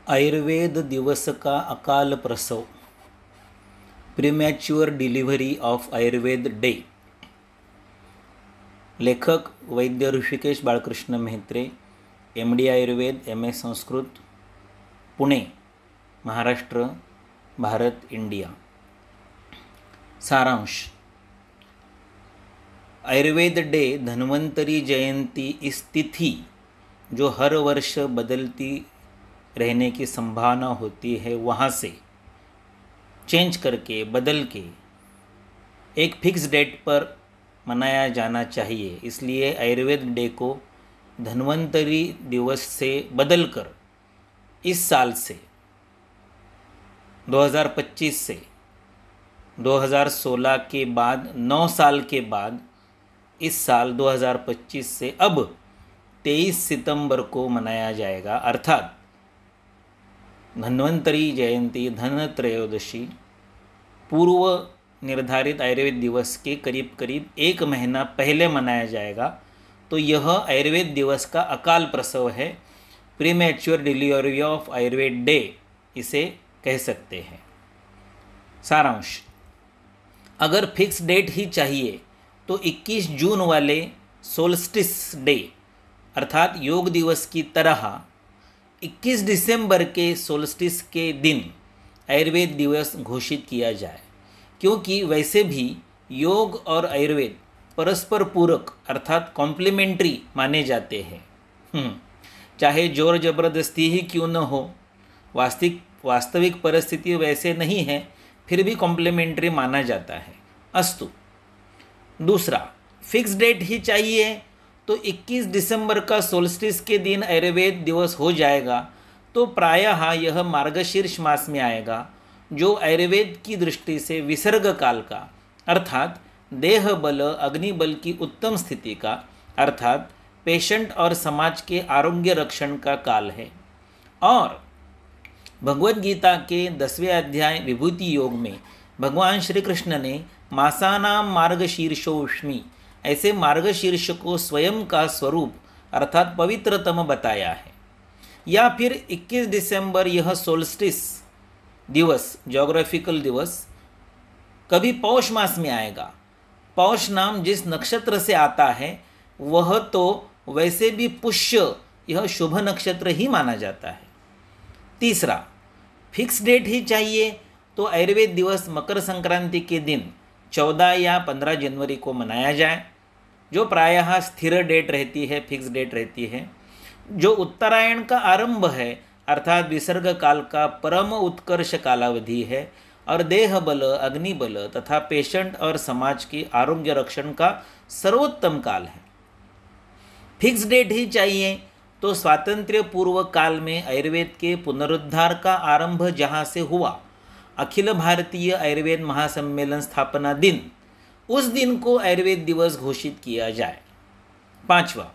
आयुर्वेद दिवस का अकाल प्रसव, premature delivery of Ayurveda day. लेखक वैद्य Rishikesh Balkrishna Mehtre, MD Ayurveda, MA Sanskrit, Pune, Maharashtra, Bharat, India. सारांश। आयुर्वेद डे धन्वंतरी जयंती इस तिथि जो हर वर्ष बदलती रहने की संभावना होती है, वहाँ से चेंज करके बदल के एक फिक्स डेट पर मनाया जाना चाहिए। इसलिए आयुर्वेद डे को धन्वंतरी दिवस से बदलकर इस साल से 2025 से 2016 के बाद 9 साल के बाद इस साल 2025 से अब 23 सितंबर को मनाया जाएगा, अर्थात धन्वंतरी जयंती धनत्रयोदशी पूर्व निर्धारित आयुर्वेद दिवस के करीब करीब एक महीना पहले मनाया जाएगा। तो यह आयुर्वेद दिवस का अकाल प्रसव है, premature delivery of Ayurveda day इसे कह सकते हैं। सारांश। अगर फिक्स डेट ही चाहिए तो 21 जून वाले सोल्स्टिस डे अर्थात योग दिवस की तरह 21 दिसंबर के सोल्स्टिस के दिन आयुर्वेद दिवस घोषित किया जाए, क्योंकि वैसे भी योग और आयुर्वेद परस्पर पूरक अर्थात कॉम्प्लीमेंट्री माने जाते हैं। चाहे जोर जबरदस्ती ही क्यों न हो, वास्तविक परिस्थिति वैसे नहीं है, फिर भी कॉम्प्लीमेंट्री माना जाता है। अस्तु। दूसरा, फिक्स डेट ही चाहिए तो 21 दिसंबर का सोल्स्टिस के दिन आयुर्वेद दिवस हो जाएगा, तो प्रायः यह मार्गशीर्ष मास में आएगा, जो आयुर्वेद की दृष्टि से विसर्ग काल का अर्थात देह बल अग्निबल की उत्तम स्थिति का अर्थात पेशेंट और समाज के आरोग्य रक्षण का काल है। और भगवद गीता के 10वें अध्याय विभूति योग में भगवान श्री कृष्ण ने मासानाम मार्गशीर्षोष्मी ऐसे मार्गशीर्ष को स्वयं का स्वरूप अर्थात पवित्रतम बताया है। या फिर 21 दिसंबर यह सोल्स्टिस दिवस ज्योग्राफिकल दिवस कभी पौष मास में आएगा। पौष नाम जिस नक्षत्र से आता है वह तो वैसे भी पुष्य यह शुभ नक्षत्र ही माना जाता है। तीसरा, फिक्स डेट ही चाहिए तो आयुर्वेद दिवस मकर संक्रांति के दिन 14 या 15 जनवरी को मनाया जाए, जो प्रायः स्थिर डेट रहती है, फिक्स डेट रहती है। जो उत्तरायण का आरंभ है अर्थात विसर्ग काल का परम उत्कर्ष कालावधि है और देह बल अग्निबल तथा पेशेंट और समाज के आरोग्य रक्षण का सर्वोत्तम काल है। फिक्स डेट ही चाहिए तो स्वातंत्र्य पूर्व काल में आयुर्वेद के पुनरुद्धार का आरंभ जहाँ से हुआ, अखिल भारतीय आयुर्वेद महासम्मेलन स्थापना दिन, उस दिन को आयुर्वेद दिवस घोषित किया जाए। पांचवा,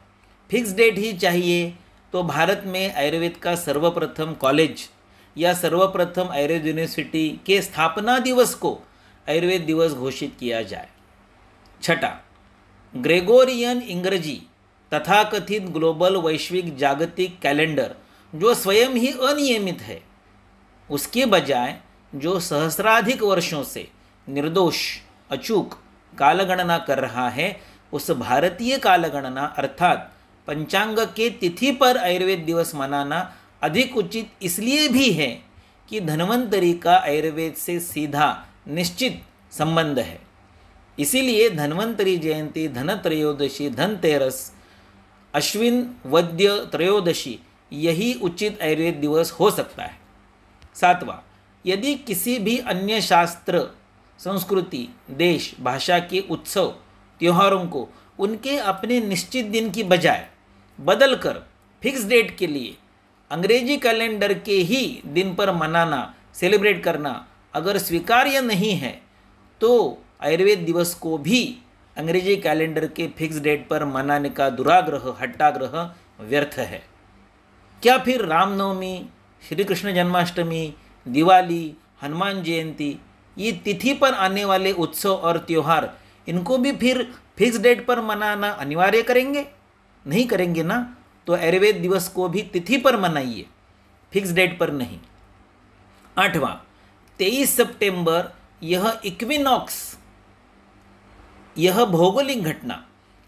फिक्स डेट ही चाहिए तो भारत में आयुर्वेद का सर्वप्रथम कॉलेज या सर्वप्रथम आयुर्वेद यूनिवर्सिटी के स्थापना दिवस को आयुर्वेद दिवस घोषित किया जाए। छठा, ग्रेगोरियन इंग्रजी तथाकथित ग्लोबल वैश्विक जागतिक कैलेंडर जो स्वयं ही अनियमित है, उसके बजाय जो सहस्राधिक वर्षों से निर्दोष अचूक कालगणना कर रहा है, उस भारतीय कालगणना अर्थात पंचांग के तिथि पर आयुर्वेद दिवस मनाना अधिक उचित इसलिए भी है कि धन्वंतरी का आयुर्वेद से सीधा निश्चित संबंध है। इसीलिए धन्वंतरी जयंती, धनत्रयोदशी, धनतेरस, अश्विन वद्य त्रयोदशी यही उचित आयुर्वेद दिवस हो सकता है। सातवां, यदि किसी भी अन्य शास्त्र, संस्कृति, देश, भाषा के उत्सव त्योहारों को उनके अपने निश्चित दिन की बजाय बदलकर फिक्स डेट के लिए अंग्रेजी कैलेंडर के ही दिन पर मनाना, सेलिब्रेट करना अगर स्वीकार्य नहीं है, तो आयुर्वेद दिवस को भी अंग्रेजी कैलेंडर के फिक्स डेट पर मनाने का दुराग्रह, हट्टाग्रह व्यर्थ है। क्या फिर रामनवमी, श्री कृष्ण जन्माष्टमी, दिवाली, हनुमान जयंती ये तिथि पर आने वाले उत्सव और त्यौहार, इनको भी फिर फिक्स डेट पर मनाना अनिवार्य करेंगे? नहीं करेंगे ना। तो आयुर्वेद दिवस को भी तिथि पर मनाइए, फिक्स डेट पर नहीं। 8वां 23 सितंबर, यह इक्विनॉक्स, यह भौगोलिक घटना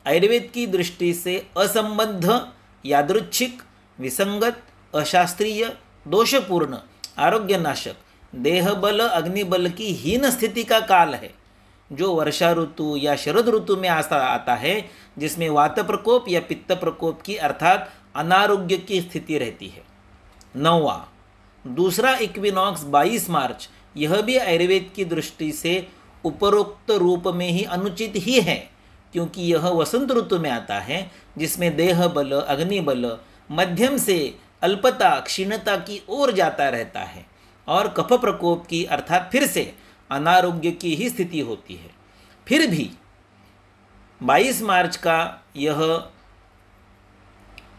आयुर्वेद की दृष्टि से असंबद्ध, यादृच्छिक, विसंगत, अशास्त्रीय, दोषपूर्ण, आरोग्यनाशक, देहबल अग्निबल की हीन स्थिति का काल है, जो वर्षा ऋतु या शरद ऋतु में आता है, जिसमें वात प्रकोप या पित्त प्रकोप की अर्थात अनारोग्य की स्थिति रहती है। 9वां दूसरा इक्विनॉक्स 22 मार्च, यह भी आयुर्वेद की दृष्टि से उपरोक्त रूप में ही अनुचित ही है, क्योंकि यह वसंत ऋतु में आता है, जिसमें देह बल अग्निबल मध्यम से अल्पता क्षीणता की ओर जाता रहता है और कफ प्रकोप की अर्थात फिर से अनारोग्य की ही स्थिति होती है। फिर भी 22 मार्च का यह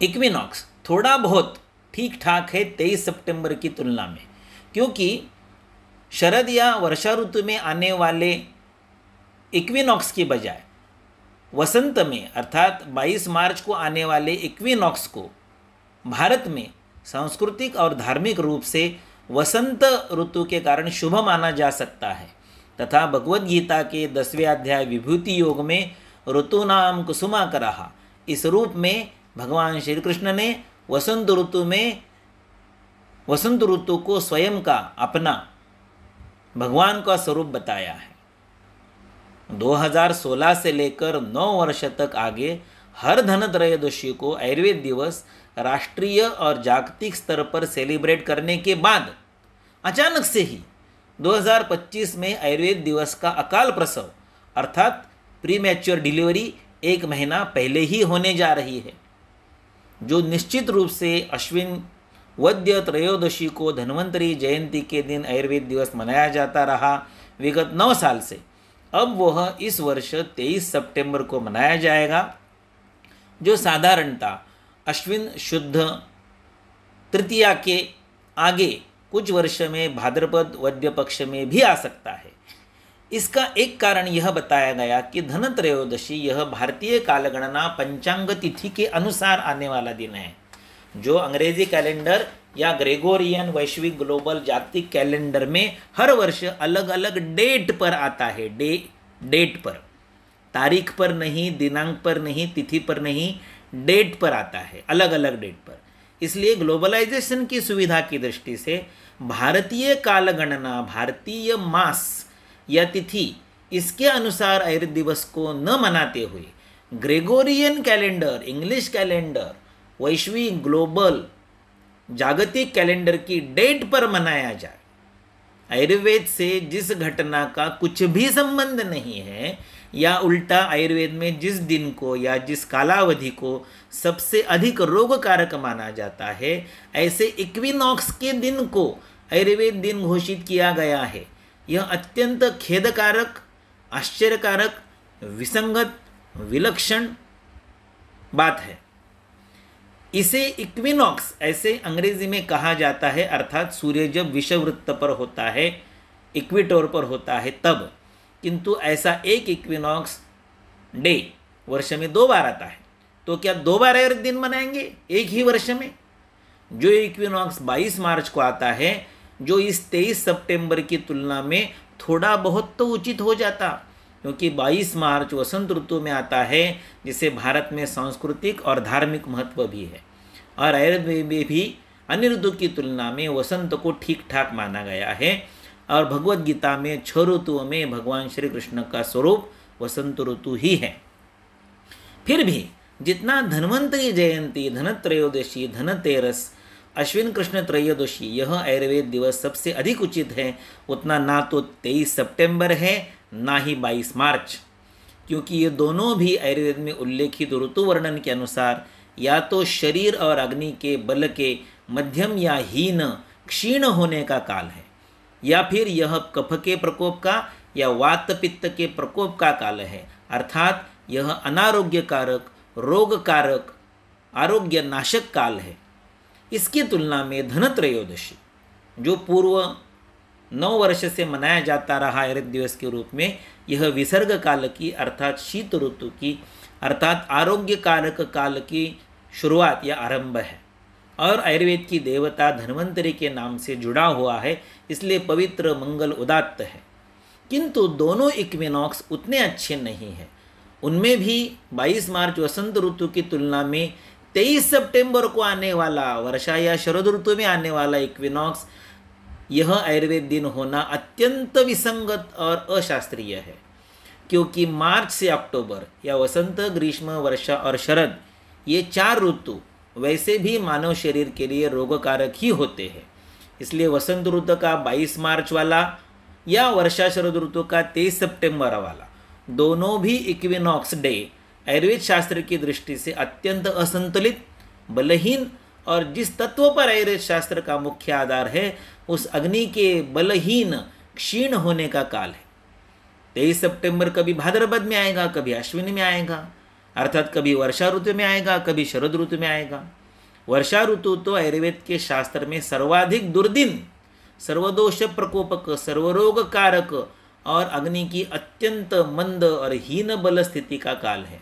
इक्विनॉक्स थोड़ा बहुत ठीक ठाक है 23 सितंबर की तुलना में, क्योंकि शरद या वर्षा ऋतु में आने वाले इक्विनॉक्स की बजाय वसंत में अर्थात 22 मार्च को आने वाले इक्विनॉक्स को भारत में सांस्कृतिक और धार्मिक रूप से वसंत ऋतु के कारण शुभ माना जा सकता है, तथा भगवद गीता के 10वें अध्याय विभूति योग में ऋतूनाम कुसुमाकरः, इस रूप में भगवान श्री कृष्ण ने वसंत ऋतु को स्वयं का अपना भगवान का स्वरूप बताया है। 2016 से लेकर 9 वर्ष तक आगे हर धनत्रयोदशी को आयुर्वेद दिवस राष्ट्रीय और जागतिक स्तर पर सेलिब्रेट करने के बाद अचानक से ही 2025 में आयुर्वेद दिवस का अकाल प्रसव अर्थात प्रीमैच्योर डिलीवरी 1 महीना पहले ही होने जा रही है, जो निश्चित रूप से अश्विन वद्य त्रयोदशी को धन्वंतरी जयंती के दिन आयुर्वेद दिवस मनाया जाता रहा विगत 9 साल से। अब वह इस वर्ष 23 सितंबर को मनाया जाएगा, जो साधारणतः अश्विन शुद्ध तृतीया के आगे कुछ वर्ष में भाद्रपद वद्य पक्ष में भी आ सकता है। इसका एक कारण यह बताया गया कि धनत्रयोदशी यह भारतीय कालगणना पंचांग तिथि के अनुसार आने वाला दिन है, जो अंग्रेजी कैलेंडर या ग्रेगोरियन वैश्विक ग्लोबल जागतिक कैलेंडर में हर वर्ष अलग अलग डेट पर आता है। डेट पर, तारीख पर नहीं, दिनांक पर नहीं, तिथि पर नहीं, डेट पर आता है, अलग अलग डेट पर। इसलिए ग्लोबलाइजेशन की सुविधा की दृष्टि से भारतीय कालगणना, भारतीय मास या तिथि, इसके अनुसार आयुर्वेद दिवस को न मनाते हुए ग्रेगोरियन कैलेंडर, इंग्लिश कैलेंडर, वैश्विक ग्लोबल जागतिक कैलेंडर की डेट पर मनाया जाए। आयुर्वेद से जिस घटना का कुछ भी संबंध नहीं है, या उल्टा आयुर्वेद में जिस दिन को या जिस कालावधि को सबसे अधिक रोगकारक माना जाता है, ऐसे इक्विनॉक्स के दिन को आयुर्वेद दिन घोषित किया गया है। यह अत्यंत खेदकारक, आश्चर्यकारक, विसंगत, विलक्षण बात है। इसे इक्विनॉक्स ऐसे अंग्रेजी में कहा जाता है, अर्थात सूर्य जब विषुववृत्त पर होता है, इक्वेटोर पर होता है तब। किंतु ऐसा एक इक्विनॉक्स डे वर्ष में 2 बार आता है, तो क्या 2 बार आयुर्वेद दिन मनाएंगे एक ही वर्ष में? जो इक्विनॉक्स 22 मार्च को आता है, जो इस 23 सितंबर की तुलना में थोड़ा बहुत तो उचित हो जाता, क्योंकि 22 मार्च वसंत ऋतु में आता है, जिसे भारत में सांस्कृतिक और धार्मिक महत्व भी है, और आयुर्वेद में भी अन्य ऋतु की तुलना में वसंत को ठीक ठाक माना गया है। और भगवद गीता में 6 ऋतुओं में भगवान श्री कृष्ण का स्वरूप वसंत ऋतु ही है। फिर भी जितना धन्वंतरी जयंती, धनत्रयोदशी, धनतेरस, अश्विन कृष्ण त्रयोदशी यह आयुर्वेद दिवस सबसे अधिक उचित है, उतना ना तो 23 सितंबर है ना ही 22 मार्च, क्योंकि ये दोनों भी आयुर्वेद में उल्लेखित ऋतु वर्णन के अनुसार या तो शरीर और अग्नि के बल के मध्यम या हीन क्षीण होने का काल है, या फिर यह कफ के प्रकोप का या वात पित्त के प्रकोप का काल है, अर्थात यह अनारोग्यकारक, रोगकारक, आरोग्य नाशक काल है। इसकी तुलना में धनत्रयोदशी, जो पूर्व 9 वर्ष से मनाया जाता रहा आयुर्वेद दिवस के रूप में, यह विसर्ग काल की अर्थात शीत ऋतु की अर्थात आरोग्य कारक काल की शुरुआत या आरंभ है, और आयुर्वेद की देवता धन्वंतरि के नाम से जुड़ा हुआ है, इसलिए पवित्र मंगल उदात्त है। किंतु दोनों इक्विनॉक्स उतने अच्छे नहीं हैं। उनमें भी 22 मार्च वसंत ऋतु की तुलना में 23 सितंबर को आने वाला वर्षा या शरद ऋतु में आने वाला इक्विनॉक्स, यह आयुर्वेद दिन होना अत्यंत विसंगत और अशास्त्रीय है, क्योंकि मार्च से अक्टूबर या वसंत, ग्रीष्म, वर्षा और शरद, ये 4 ऋतु वैसे भी मानव शरीर के लिए रोगकारक ही होते हैं। इसलिए वसंत ऋतु का 22 मार्च वाला या वर्षा शरद ऋतु का 23 सितंबर वाला दोनों भी इक्विनॉक्स डे आयुर्वेद शास्त्र की दृष्टि से अत्यंत असंतुलित, बलहीन और जिस तत्व पर आयुर्वेद शास्त्र का मुख्य आधार है उस अग्नि के बलहीन क्षीण होने का काल है। 23 सितंबर कभी भाद्रपद में आएगा, कभी अश्विनी में आएगा, अर्थात कभी वर्षा ऋतु में आएगा, कभी शरद ऋतु में आएगा। वर्षा ऋतु तो आयुर्वेद के शास्त्र में सर्वाधिक दुर्दिन, सर्वदोष प्रकोपक, सर्वरोग कारक और अग्नि की अत्यंत मंद और हीन बल स्थिति का काल है।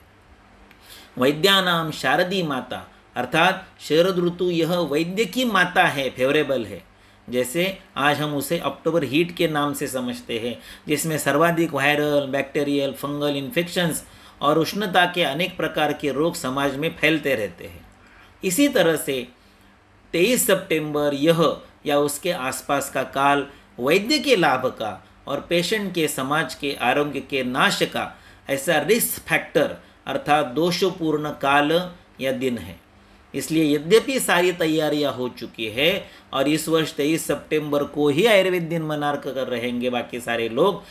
वैद्यानाम शारदी माता, अर्थात शरद ऋतु यह वैद्य की माता है, फेवरेबल है। जैसे आज हम उसे अक्टूबर हीट के नाम से समझते हैं, जिसमें सर्वाधिक वायरल, बैक्टीरियल, फंगल इन्फेक्शंस और उष्णता के अनेक प्रकार के रोग समाज में फैलते रहते हैं। इसी तरह से 23 सितंबर यह या उसके आसपास का काल वैद्य के लाभ का और पेशेंट के समाज के आरोग्य के नाश का ऐसा रिस्क फैक्टर अर्थात दोषपूर्ण काल या दिन है। इसलिए यद्यपि सारी तैयारियां हो चुकी है और इस वर्ष 23 सितंबर को ही आयुर्वेद दिन मना कर रहेंगे बाकी सारे लोग,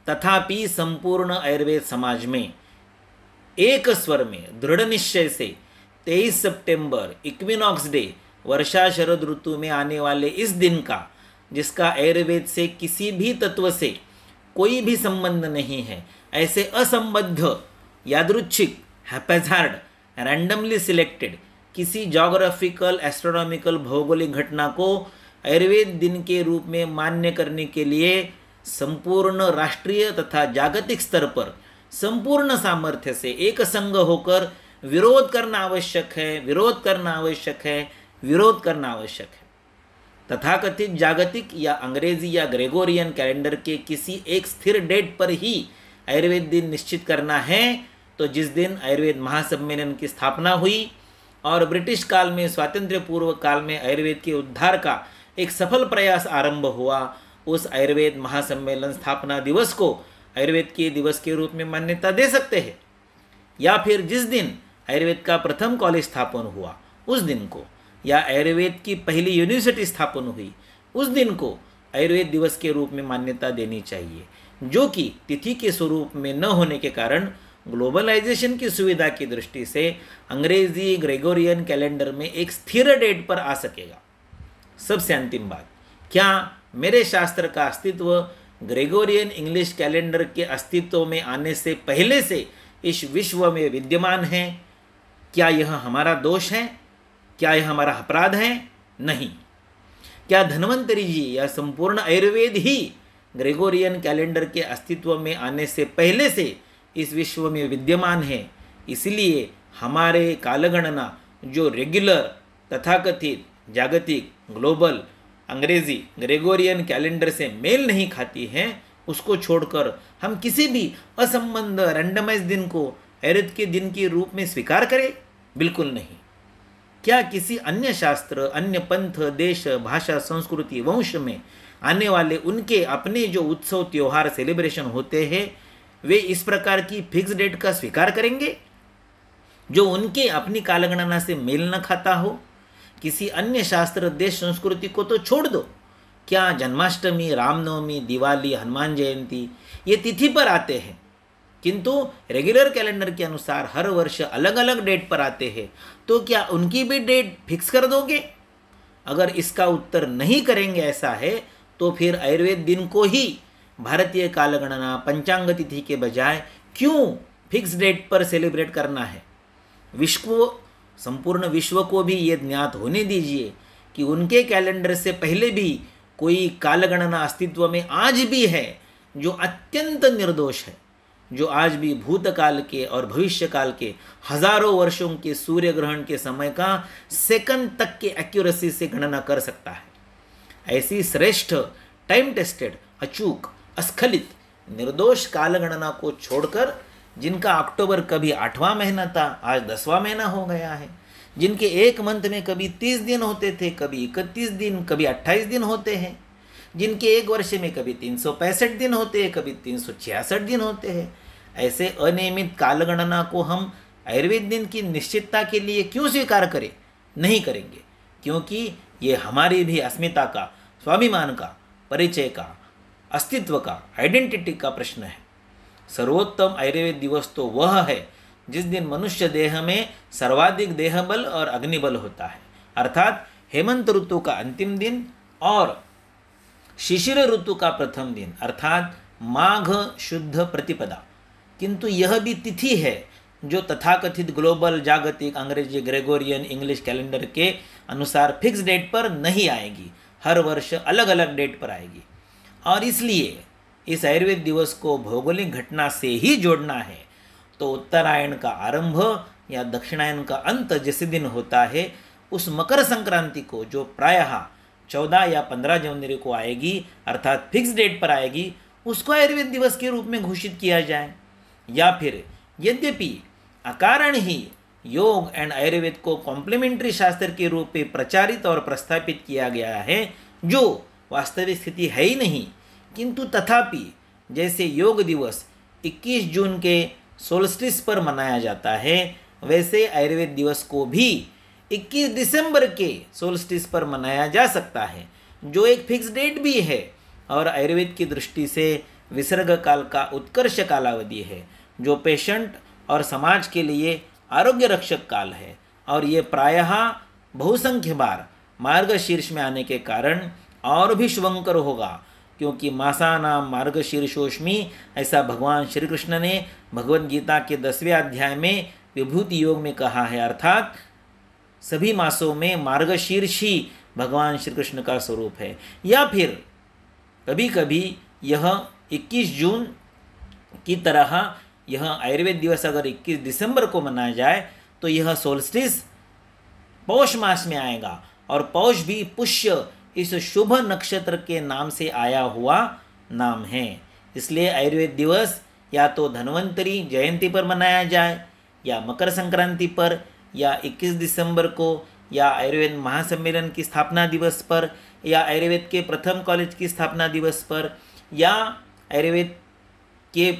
तथापि संपूर्ण आयुर्वेद समाज में एक स्वर में दृढ़ निश्चय से 23 सितंबर इक्विनॉक्स डे वर्षा शरद ऋतु में आने वाले इस दिन का, जिसका आयुर्वेद से किसी भी तत्व से कोई भी संबंध नहीं है, ऐसे असंबद्ध, यादृच्छिक, हैपेजार्ड, रैंडमली सिलेक्टेड किसी जोग्राफिकल, एस्ट्रोनॉमिकल, भौगोलिक घटना को आयुर्वेद दिन के रूप में मान्य करने के लिए संपूर्ण राष्ट्रीय तथा जागतिक स्तर पर संपूर्ण सामर्थ्य से एक संग होकर विरोध करना आवश्यक है। तथाकथित जागतिक या अंग्रेजी या ग्रेगोरियन कैलेंडर के किसी एक स्थिर डेट पर ही आयुर्वेद दिन निश्चित करना है, तो जिस दिन आयुर्वेद महासम्मेलन की स्थापना हुई और ब्रिटिश काल में स्वातंत्र्य पूर्व काल में आयुर्वेद के उद्धार का एक सफल प्रयास आरंभ हुआ, उस आयुर्वेद महासम्मेलन स्थापना दिवस को आयुर्वेद के दिवस के रूप में मान्यता दे सकते हैं। या फिर जिस दिन आयुर्वेद का प्रथम कॉलेज स्थापन हुआ उस दिन को, या आयुर्वेद की पहली यूनिवर्सिटी स्थापन हुई उस दिन को आयुर्वेद दिवस के रूप में मान्यता देनी चाहिए, जो कि तिथि के स्वरूप में न होने के कारण ग्लोबलाइजेशन की सुविधा की दृष्टि से अंग्रेजी ग्रेगोरियन कैलेंडर में एक स्थिर डेट पर आ सकेगा। सबसे अंतिम बात, क्या मेरे शास्त्र का अस्तित्व ग्रेगोरियन इंग्लिश कैलेंडर के अस्तित्व में आने से पहले से इस विश्व में विद्यमान है? क्या यह हमारा दोष है? क्या यह हमारा अपराध है? नहीं। क्या धन्वंतरि जी या संपूर्ण आयुर्वेद ही ग्रेगोरियन कैलेंडर के अस्तित्व में आने से पहले से इस विश्व में विद्यमान है? इसलिए हमारे कालगणना जो रेगुलर, तथाकथित, जागतिक, ग्लोबल, अंग्रेजी, ग्रेगोरियन कैलेंडर से मेल नहीं खाती है, उसको छोड़कर हम किसी भी असंबद्ध रैंडमाइज दिन को आयुर्वेद के दिन के रूप में स्वीकार करें? बिल्कुल नहीं। क्या किसी अन्य शास्त्र, अन्य पंथ, देश, भाषा, संस्कृति, वंश में आने वाले उनके अपने जो उत्सव, त्योहार, सेलिब्रेशन होते हैं, वे इस प्रकार की फिक्स डेट का स्वीकार करेंगे जो उनके अपनी कालगणना से मेल न खाता हो? किसी अन्य शास्त्र, देश, संस्कृति को तो छोड़ दो, क्या जन्माष्टमी, रामनवमी, दिवाली, हनुमान जयंती ये तिथि पर आते हैं, किंतु रेगुलर कैलेंडर के अनुसार हर वर्ष अलग अलग डेट पर आते हैं, तो क्या उनकी भी डेट फिक्स कर दोगे? अगर इसका उत्तर नहीं करेंगे ऐसा है, तो फिर आयुर्वेद दिन को ही भारतीय कालगणना, पंचांग तिथि के बजाय क्यों फिक्स डेट पर सेलिब्रेट करना है? संपूर्ण विश्व को भी ये ज्ञात होने दीजिए कि उनके कैलेंडर से पहले भी कोई कालगणना अस्तित्व में आज भी है जो अत्यंत निर्दोष है, जो आज भी भूतकाल के और भविष्यकाल के हजारों वर्षों के सूर्य ग्रहण के समय का सेकंड तक के एक्यूरेसी से गणना कर सकता है। ऐसी श्रेष्ठ, टाइम टेस्टेड, अचूक, अस्खलित, निर्दोष काल गणना को छोड़कर, जिनका अक्टूबर कभी 8वां महीना था, आज 10वां महीना हो गया है, जिनके एक मंथ में कभी 30 दिन होते थे, कभी 31 दिन, कभी 28 दिन होते हैं, जिनके एक वर्ष में कभी 365 दिन होते हैं, कभी 366 दिन होते हैं, ऐसे अनियमित कालगणना को हम आयुर्वेद दिन की निश्चितता के लिए क्यों स्वीकार करें? नहीं करेंगे, क्योंकि ये हमारी भी अस्मिता का, स्वाभिमान का, परिचय का, अस्तित्व का, आइडेंटिटी का प्रश्न है। सर्वोत्तम आयुर्वेद दिवस तो वह है जिस दिन मनुष्य देह में सर्वाधिक देहबल और अग्निबल होता है, अर्थात हेमंत ऋतु का अंतिम दिन और शिशिर ऋतु का प्रथम दिन, अर्थात माघ शुद्ध प्रतिपदा। किंतु यह भी तिथि है जो तथाकथित ग्लोबल, जागतिक, अंग्रेजी, ग्रेगोरियन, इंग्लिश कैलेंडर के अनुसार फिक्स डेट पर नहीं आएगी, हर वर्ष अलग अलग डेट पर आएगी। और इसलिए इस आयुर्वेद दिवस को भौगोलिक घटना से ही जोड़ना है, तो उत्तरायण का आरंभ या दक्षिणायन का अंत जिस दिन होता है, उस मकर संक्रांति को, जो प्रायः 14 या 15 जनवरी को आएगी, अर्थात फिक्स डेट पर आएगी, उसको आयुर्वेद दिवस के रूप में घोषित किया जाए। या फिर यद्यपि अकारण ही योग एंड आयुर्वेद को कॉम्प्लीमेंट्री शास्त्र के रूप में प्रचारित और प्रस्थापित किया गया है, जो वास्तविक स्थिति है ही नहीं, किंतु तथापि जैसे योग दिवस 21 जून के सोल्स्टिस पर मनाया जाता है, वैसे आयुर्वेद दिवस को भी 21 दिसंबर के सोल्स्टिस पर मनाया जा सकता है, जो एक फिक्स डेट भी है और आयुर्वेद की दृष्टि से विसर्ग काल का उत्कर्ष कालावधि है, जो पेशेंट और समाज के लिए आरोग्य रक्षक काल है। और ये प्रायः बहुसंख्य बार मार्गशीर्ष में आने के कारण और भी शुभंकर होगा, क्योंकि मासानाम मार्गशीर्षोष्मी, ऐसा भगवान श्री कृष्ण ने भगवद गीता के 10वें अध्याय में विभूति योग में कहा है, अर्थात सभी मासों में मार्गशीर्ष ही भगवान श्री कृष्ण का स्वरूप है। या फिर कभी कभी यह 21 जून की तरह यह आयुर्वेद दिवस अगर 21 दिसंबर को मनाया जाए तो यह सोल्स्टिस पौष मास में आएगा, और पौष भी पुष्य इस शुभ नक्षत्र के नाम से आया हुआ नाम है। इसलिए आयुर्वेद दिवस या तो धन्वंतरी जयंती पर मनाया जाए, या मकर संक्रांति पर, या 21 दिसंबर को, या आयुर्वेद महासम्मेलन की स्थापना दिवस पर, या आयुर्वेद के प्रथम कॉलेज की स्थापना दिवस पर, या आयुर्वेद के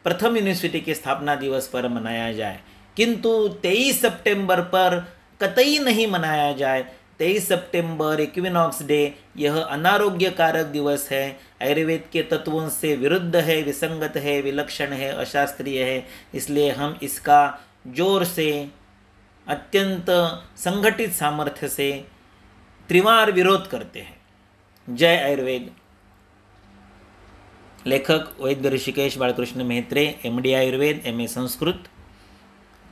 प्रथम यूनिवर्सिटी के स्थापना दिवस पर मनाया जाए। किंतु 23 सितंबर पर कतई नहीं मनाया जाए। 23 सितंबर इक्विनॉक्स डे, यह अनारोग्य कारक दिवस है, आयुर्वेद के तत्वों से विरुद्ध है, विसंगत है, विलक्षण है, अशास्त्रीय है। इसलिए हम इसका जोर से, अत्यंत संगठित सामर्थ्य से त्रिवार विरोध करते हैं। जय आयुर्वेद। लेखक वैद्य Rishikesh Balkrishna Mehtre, MD Ayurveda, MA Sanskrit,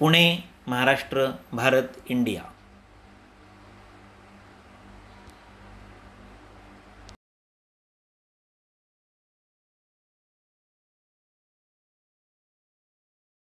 Pune, Maharashtra, Bharat, India.